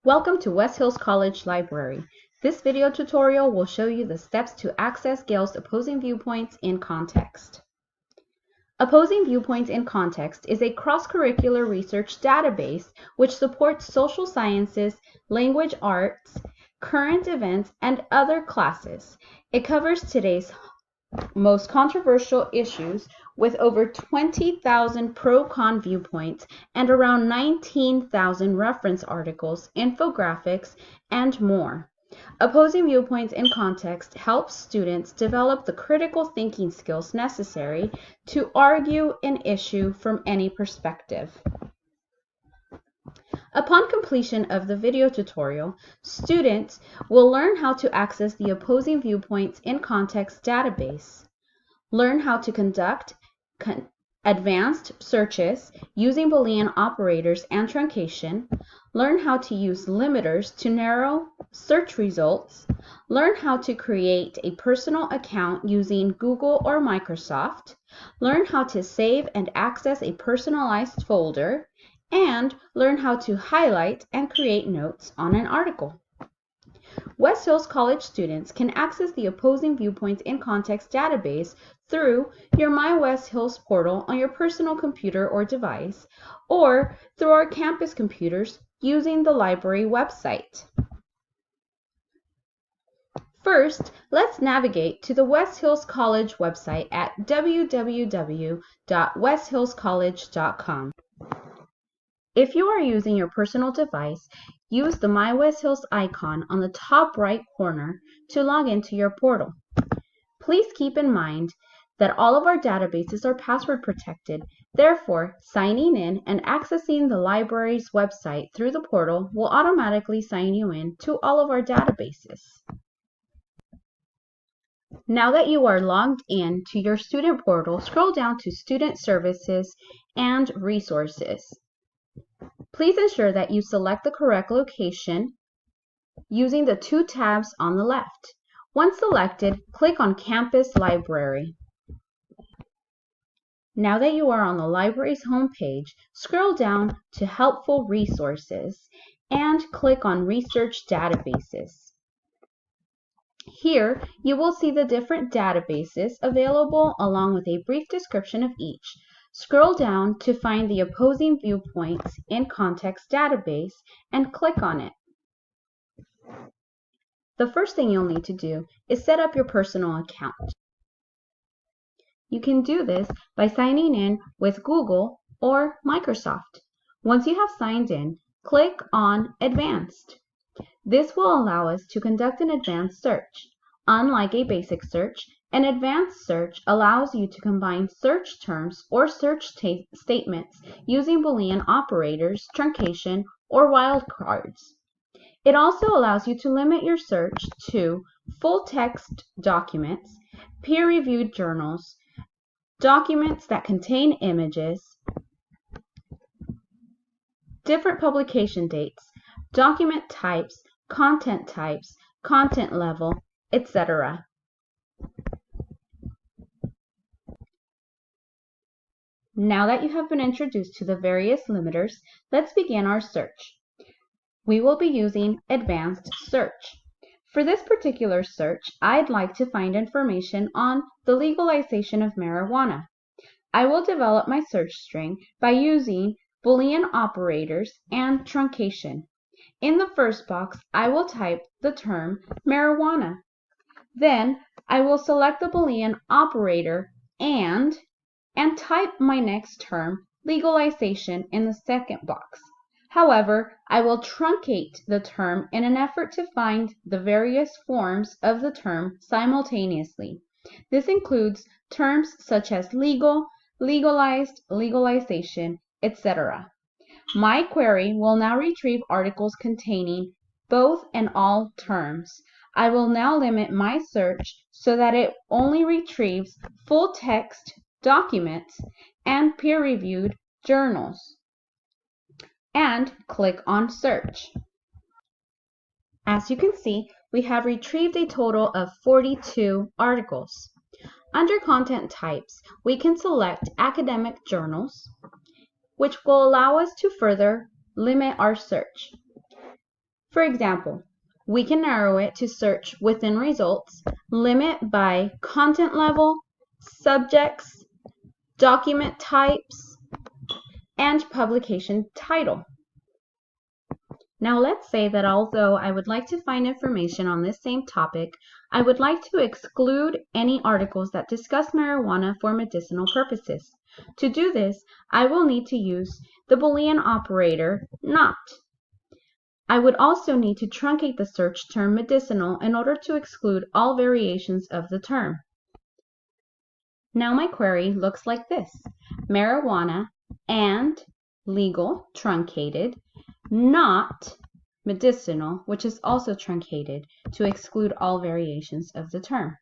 Welcome to West Hills College Library. This video tutorial will show you the steps to access Gale's Opposing Viewpoints in Context. Opposing Viewpoints in Context is a cross-curricular research database which supports social sciences, language arts, current events, and other classes. It covers today's most controversial issues with over 20,000 pro-con viewpoints and around 19,000 reference articles, infographics, and more. Opposing Viewpoints in Context helps students develop the critical thinking skills necessary to argue an issue from any perspective. Upon completion of the video tutorial, students will learn how to access the Opposing Viewpoints in Context database, learn how to conduct advanced searches using Boolean operators and truncation, learn how to use limiters to narrow search results, learn how to create a personal account using Google or Microsoft, learn how to save and access a personalized folder, and learn how to highlight and create notes on an article. West Hills College students can access the Opposing Viewpoints in Context database through your My West Hills portal on your personal computer or device, or through our campus computers using the library website. First, let's navigate to the West Hills College website at www.westhillscollege.com. If you are using your personal device, use the My West Hills icon on the top right corner to log into your portal. Please keep in mind that all of our databases are password protected. Therefore, signing in and accessing the library's website through the portal will automatically sign you in to all of our databases. Now that you are logged in to your student portal, scroll down to Student Services and Resources. Please ensure that you select the correct location using the two tabs on the left. Once selected, click on Campus Library. Now that you are on the library's homepage, scroll down to Helpful Resources and click on Research Databases. Here, you will see the different databases available along with a brief description of each. Scroll down to find the Opposing Viewpoints in Context database and click on it. The first thing you'll need to do is set up your personal account. You can do this by signing in with Google or Microsoft. Once you have signed in, click on Advanced. This will allow us to conduct an advanced search. Unlike a basic search, an advanced search allows you to combine search terms or search statements using Boolean operators, truncation, or wildcards. It also allows you to limit your search to full-text documents, peer-reviewed journals, documents that contain images, different publication dates, document types, content level, etc. Now that you have been introduced to the various limiters, let's begin our search. We will be using Advanced Search. For this particular search, I'd like to find information on the legalization of marijuana. I will develop my search string by using Boolean operators and truncation. In the first box, I will type the term marijuana. Then, I will select the Boolean operator and type my next term, legalization, in the second box. However, I will truncate the term in an effort to find the various forms of the term simultaneously. This includes terms such as legal, legalized, legalization, etc. My query will now retrieve articles containing both and all terms. I will now limit my search so that it only retrieves full-text documents and peer-reviewed journals, and click on Search. As you can see, we have retrieved a total of 42 articles. Under Content Types, we can select Academic Journals, which will allow us to further limit our search. For example, we can narrow it to search within results, limit by content level, subjects, document types, and publication title. Now let's say that although I would like to find information on this same topic, I would like to exclude any articles that discuss marijuana for medicinal purposes. To do this, I will need to use the Boolean operator not. I would also need to truncate the search term medicinal in order to exclude all variations of the term. Now my query looks like this: marijuana and legal truncated, not medicinal, which is also truncated to exclude all variations of the term.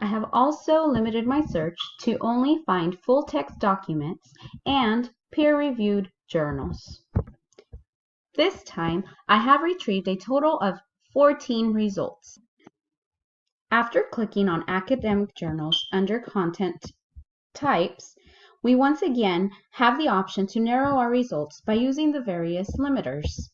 I have also limited my search to only find full-text documents and peer-reviewed journals. This time, I have retrieved a total of 14 results. After clicking on Academic Journals under Content Types, we once again have the option to narrow our results by using the various limiters.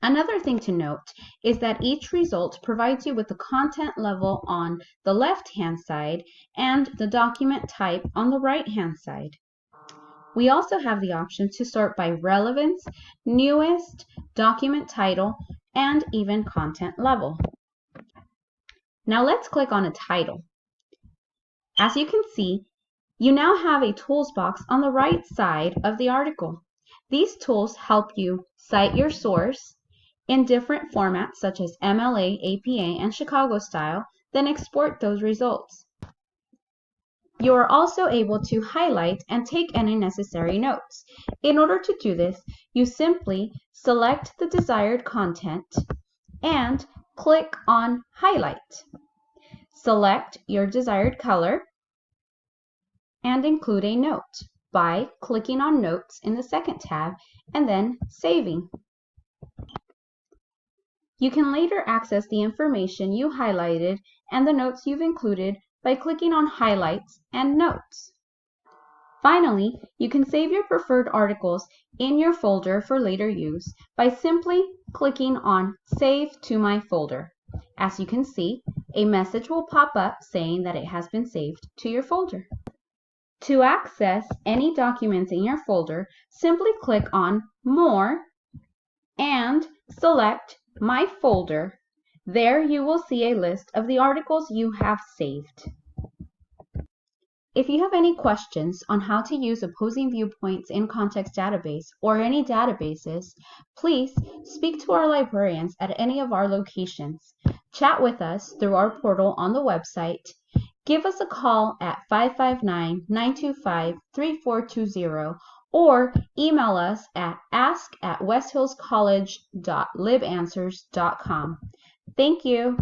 Another thing to note is that each result provides you with the content level on the left-hand side and the document type on the right-hand side. We also have the option to sort by relevance, newest, document title, and even content level. Now let's click on a title. As you can see, you now have a tools box on the right side of the article. These tools help you cite your source in different formats such as MLA, APA, and Chicago style, then export those results. You are also able to highlight and take any necessary notes. In order to do this, you simply select the desired content and click on Highlight. Select your desired color and include a note by clicking on Notes in the second tab and then saving. You can later access the information you highlighted and the notes you've included by clicking on Highlights and Notes. Finally, you can save your preferred articles in your folder for later use by simply clicking on Save to My Folder. As you can see, a message will pop up saying that it has been saved to your folder. To access any documents in your folder, simply click on More and select My Folder. There you will see a list of the articles you have saved. If you have any questions on how to use opposing viewpoints in Context Database or any databases, please speak to our librarians at any of our locations. Chat with us through our portal on the website. Give us a call at 559-925-3420 or email us at ask@westhillscollege.libanswers.com. Thank you.